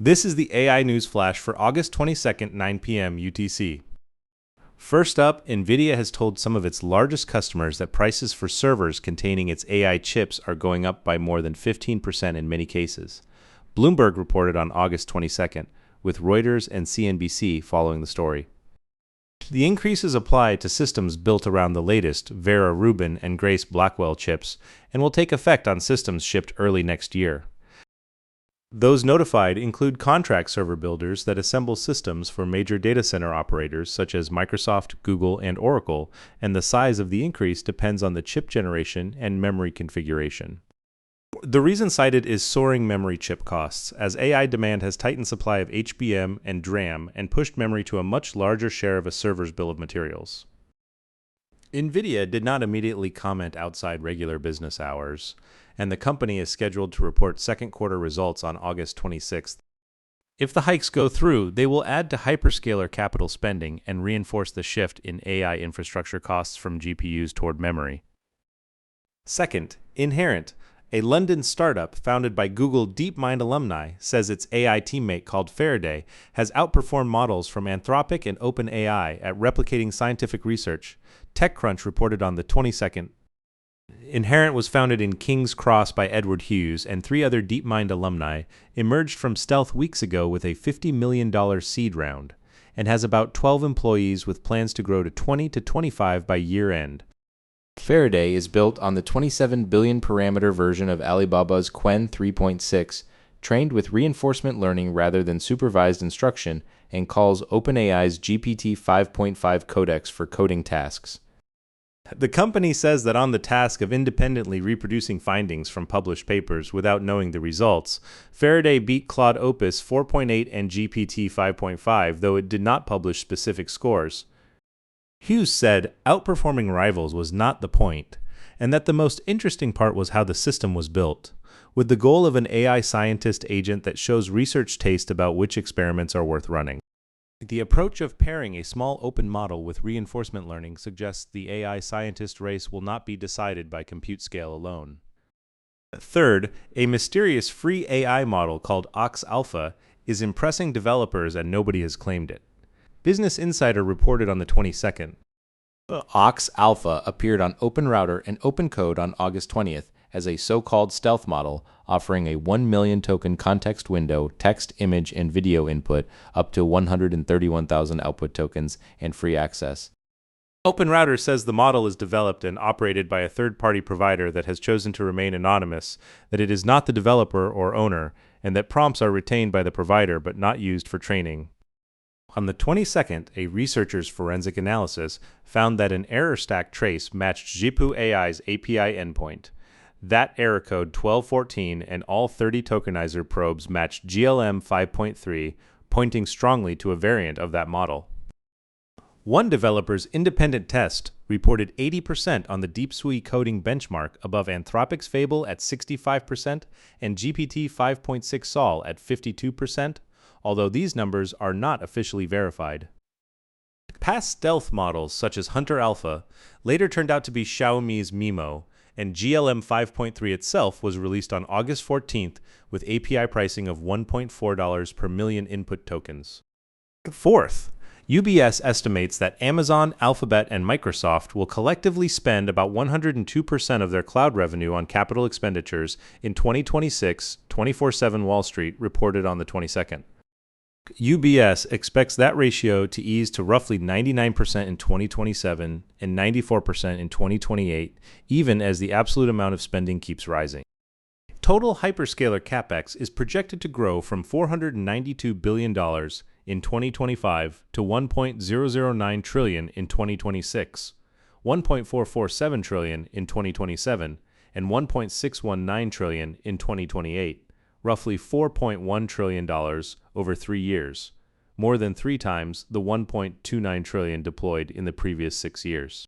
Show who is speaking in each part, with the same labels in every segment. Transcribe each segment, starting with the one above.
Speaker 1: This is the AI News Flash for August 22nd, 9 p.m. UTC. First up, Nvidia has told some of its largest customers that prices for servers containing its AI chips are going up by more than 15% in many cases. Bloomberg reported on August 22nd, with Reuters and CNBC following the story. The increases apply to systems built around the latest Vera Rubin and Grace Blackwell chips and will take effect on systems shipped early next year. Those notified include contract server builders that assemble systems for major data center operators such as Microsoft, Google, and Oracle, and the size of the increase depends on the chip generation and memory configuration. The reason cited is soaring memory chip costs, as AI demand has tightened supply of HBM and DRAM and pushed memory to a much larger share of a server's bill of materials. Nvidia did not immediately comment outside regular business hours, and the company is scheduled to report second quarter results on August 26th. If the hikes go through, they will add to hyperscaler capital spending and reinforce the shift in AI infrastructure costs from GPUs toward memory. Second, Inherent, a London startup founded by Google DeepMind alumni, says its AI teammate called Faraday has outperformed models from Anthropic and OpenAI at replicating scientific research. TechCrunch reported on the 22nd. Inherent was founded in King's Cross by Edward Hughes, and 3 other DeepMind alumni emerged from stealth weeks ago with a $50 million seed round, and has about 12 employees with plans to grow to 20 to 25 by year-end. Faraday is built on the 27 billion parameter version of Alibaba's Qwen 3.6, trained with reinforcement learning rather than supervised instruction, and calls OpenAI's GPT 5.5 codex for coding tasks. The company says that on the task of independently reproducing findings from published papers without knowing the results, Faraday beat Claude Opus 4.8 and GPT 5.5, though it did not publish specific scores. Hughes said outperforming rivals was not the point, and that the most interesting part was how the system was built, with the goal of an AI scientist agent that shows research taste about which experiments are worth running. The approach of pairing a small open model with reinforcement learning suggests the AI scientist race will not be decided by compute scale alone. Third, a mysterious free AI model called Ox Alpha is impressing developers and nobody has claimed it. Business Insider reported on the 22nd. Ox Alpha appeared on OpenRouter and OpenCode on August 20th as a so-called stealth model offering a 1 million token context window, text, image, and video input, up to 131,000 output tokens, and free access. OpenRouter says the model is developed and operated by a third-party provider that has chosen to remain anonymous, that it is not the developer or owner, and that prompts are retained by the provider but not used for training. On the 22nd, a researcher's forensic analysis found that an error stack trace matched Zhipu AI's API endpoint. That error code 1214 and all 30 tokenizer probes matched GLM 5.3, pointing strongly to a variant of that model. One developer's independent test reported 80% on the DeepSuite coding benchmark above Anthropic's Fable at 65% and GPT 5.6 Sol at 52%, although these numbers are not officially verified. Past stealth models such as Hunter Alpha later turned out to be Xiaomi's Mimo, and GLM 5.3 itself was released on August 14th with API pricing of $1.4 per million input tokens. Fourth, UBS estimates that Amazon, Alphabet, and Microsoft will collectively spend about 102% of their cloud revenue on capital expenditures in 2026, 24/7 Wall Street reported on the 22nd. UBS expects that ratio to ease to roughly 99% in 2027 and 94% in 2028, even as the absolute amount of spending keeps rising. Total hyperscaler capex is projected to grow from $492 billion in 2025 to $1.009 trillion in 2026, $1.447 trillion in 2027, and $1.619 trillion in 2028. Roughly $4.1 trillion over 3 years, more than 3 times the $1.29 trillion deployed in the previous 6 years.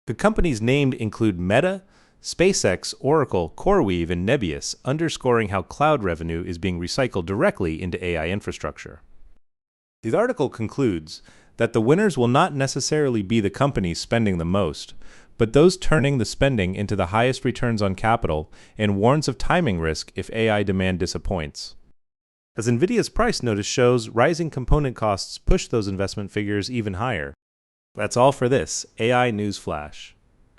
Speaker 1: The companies named include Meta, SpaceX, Oracle, CoreWeave, and Nebius, underscoring how cloud revenue is being recycled directly into AI infrastructure. The article concludes that the winners will not necessarily be the companies spending the most, but those turning the spending into the highest returns on capital, and warns of timing risk if AI demand disappoints. As Nvidia's price notice shows, rising component costs push those investment figures even higher. That's all for this AI News Flash.